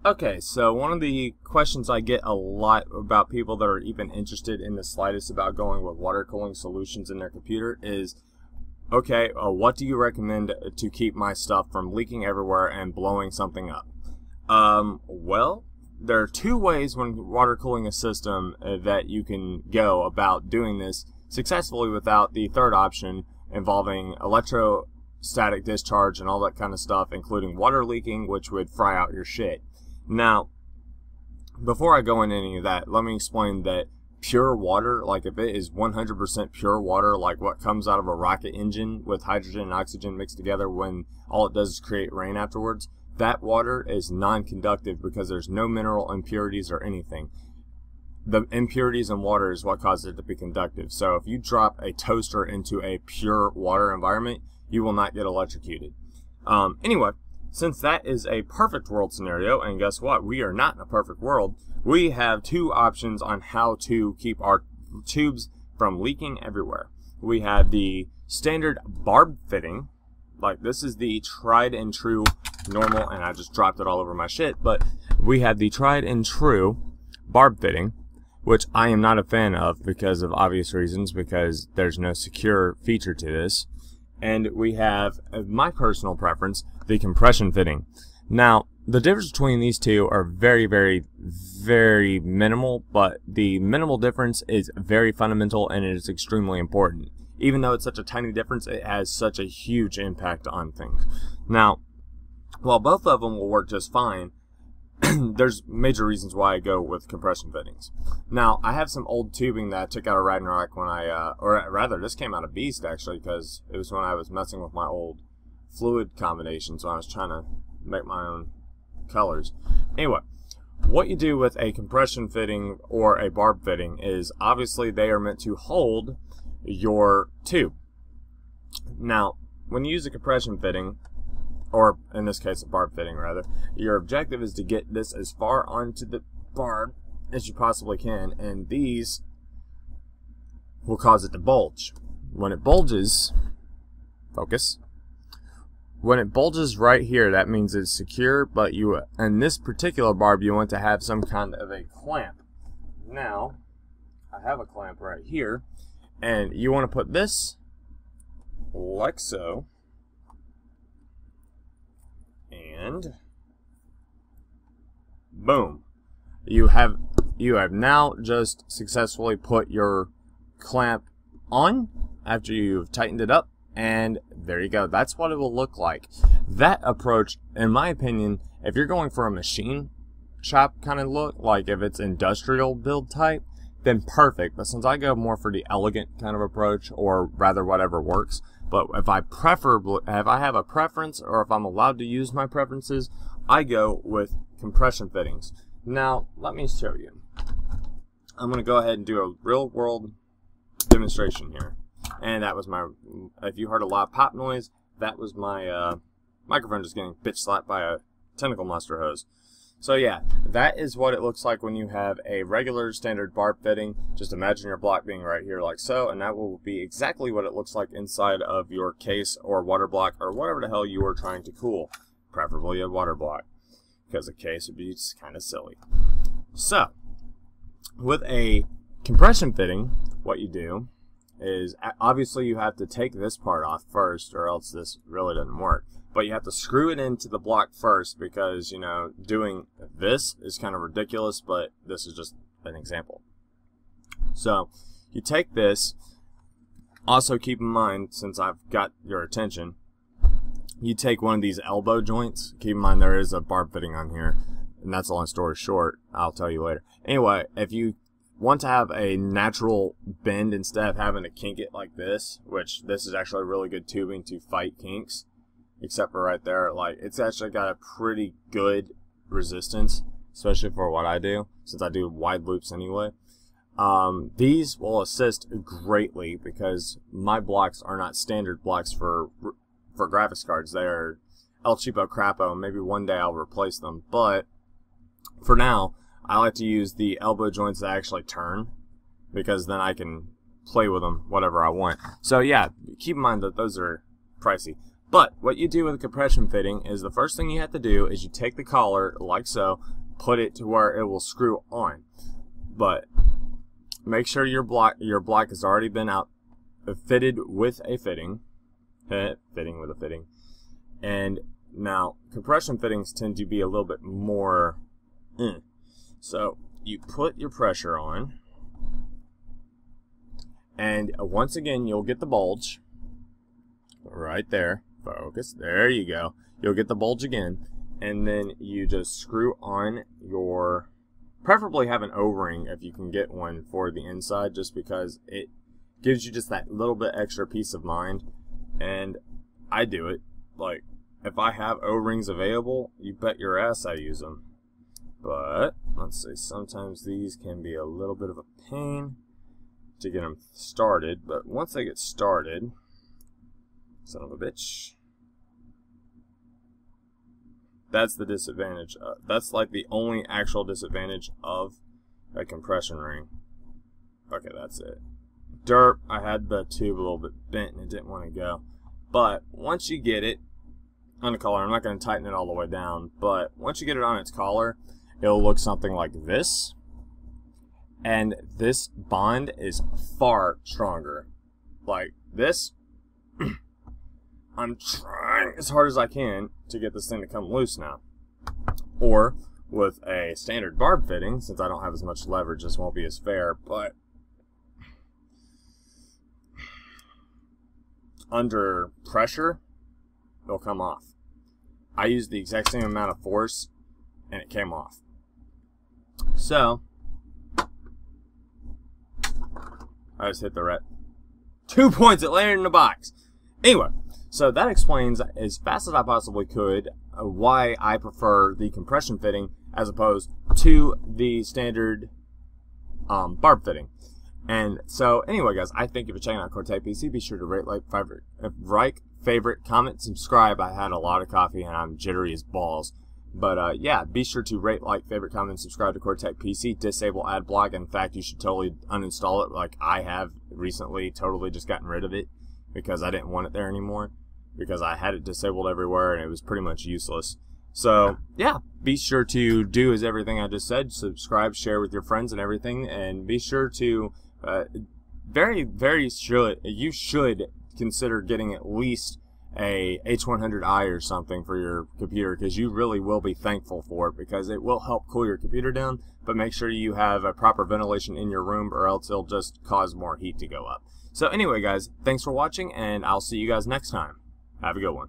Okay, so one of the questions I get a lot about people that are even interested in the slightest about going with water cooling solutions in their computer is, okay, what do you recommend to keep my stuff from leaking everywhere and blowing something up? Well, there are two ways when water cooling a system that you can go about doing this successfully without the third option involving electrostatic discharge and all that kind of stuff, including water leaking, which would fry out your shit. Now, before I go into any of that, let me explain that pure water, like if it is 100% pure water, like what comes out of a rocket engine with hydrogen and oxygen mixed together when all it does is create rain afterwards, that water is non-conductive because there's no mineral impurities or anything. The impurities in water is what causes it to be conductive. So if you drop a toaster into a pure water environment, you will not get electrocuted. Anyway, since that is a perfect world scenario, and guess what? We are not in a perfect world. We have two options on how to keep our tubes from leaking everywhere. We have the standard Barb fitting. Like, this is the tried and true normal, and I just dropped it all over my shit, but we have the tried and true Barb fitting, which I am not a fan of because of obvious reasons, because there's no secure feature to this. And we have, my personal preference, the compression fitting. Now, the difference between these two are very, very, very minimal, but the minimal difference is very fundamental and it is extremely important. Even though it's such a tiny difference, it has such a huge impact on things. Now, while both of them will work just fine, there's major reasons why I go with compression fittings. Now, I have some old tubing that I took out of Ragnarok when or rather, this came out of Beast actually, because it was when I was messing with my old fluid combinations when I was trying to make my own colors. Anyway, what you do with a compression fitting or a Barb fitting is obviously they are meant to hold your tube. Now, when you use a compression fitting, or in this case a Barb fitting rather, your objective is to get this as far onto the barb as you possibly can, and these will cause it to bulge. When it bulges, focus, when it bulges right here, that means it's secure, but you, in this particular barb, you want to have some kind of a clamp. Now, I have a clamp right here, and you want to put this like so, and boom, you have now just successfully put your clamp on after you've tightened it up, and there you go. That's what it will look like. That approach, in my opinion, if you're going for a machine shop kind of look, like if it's industrial build type, then perfect. But since I go more for the elegant kind of approach, or rather whatever works, but if I have a preference, or if I'm allowed to use my preferences, I go with compression fittings. Now, let me show you. I'm going to go ahead and do a real world demonstration here. And that was my, if you heard a lot of pop noise, that was my microphone just getting bitch slapped by a tentacle monster hose. So yeah, that is what it looks like when you have a regular standard Barb fitting. Just imagine your block being right here like so, and that will be exactly what it looks like inside of your case or water block or whatever the hell you are trying to cool. Preferably a water block, because a case would be just kind of silly. So, with a compression fitting, what you do is, obviously you have to take this part off first, or else this really doesn't work. But you have to screw it into the block first, because, you know, doing this is kind of ridiculous, but this is just an example. So, you take this. Also keep in mind, since I've got your attention, you take one of these elbow joints. Keep in mind there is a Barb fitting on here, and that's a long story short. I'll tell you later. Anyway, if you want to have a natural bend instead of having to kink it like this, which this is actually really good tubing to fight kinks, except for right there, like, it's actually got a pretty good resistance, especially for what I do, since I do wide loops anyway. These will assist greatly, because my blocks are not standard blocks for graphics cards. They are El Cheapo Crapo, and maybe one day I'll replace them, but for now I like to use the elbow joints that actually turn, because then I can play with them whatever I want. So yeah, keep in mind that those are pricey. But what you do with a compression fitting is the first thing you have to do is you take the collar like so, put it to where it will screw on. But make sure your block has already been fitted with a fitting. Fitting with a fitting. And now compression fittings tend to be a little bit more So you put your pressure on, and once again you'll get the bulge right there. Focus. There you go. You'll get the bulge again, and then you just screw on your, preferably have an O-ring if you can get one for the inside, just because it gives you just that little bit extra peace of mind. And I do it. Like, if I have O-rings available, you bet your ass I use them. But let's see, sometimes these can be a little bit of a pain to get them started, but once they get started, son of a bitch, that's the disadvantage. That's like the only actual disadvantage of a compression ring. Okay, that's it. Derp, I had the tube a little bit bent and it didn't want to go. But once you get it on the collar, I'm not going to tighten it all the way down, but once you get it on its collar, it'll look something like this. And this bond is far stronger. Like this, I'm trying as hard as I can to get this thing to come loose now. Or with a standard barb fitting, since I don't have as much leverage, this won't be as fair, but under pressure, it'll come off. I used the exact same amount of force and it came off. So I just hit the red. 2 points, it landed in the box. Anyway, so that explains as fast as I possibly could why I prefer the compression fitting as opposed to the standard barb fitting. And so anyway, guys, I thank you for checking out Core Tech PC. Be sure to rate, like, favorite, comment, subscribe. I had a lot of coffee and I'm jittery as balls. But yeah, be sure to rate, like, favorite, comment, and subscribe to Core Tech PC. Disable ad block. In fact, you should totally uninstall it, like I have recently. Totally just gotten rid of it because I didn't want it there anymore, because I had it disabled everywhere and it was pretty much useless. So yeah, be sure to do as everything I just said. Subscribe, share with your friends and everything, and be sure to you should consider getting at least a H100i or something for your computer, because you really will be thankful for it, because it will help cool your computer down. But make sure you have a proper ventilation in your room, or else it'll just cause more heat to go up. So anyway, guys, thanks for watching, and I'll see you guys next time. Have a good one.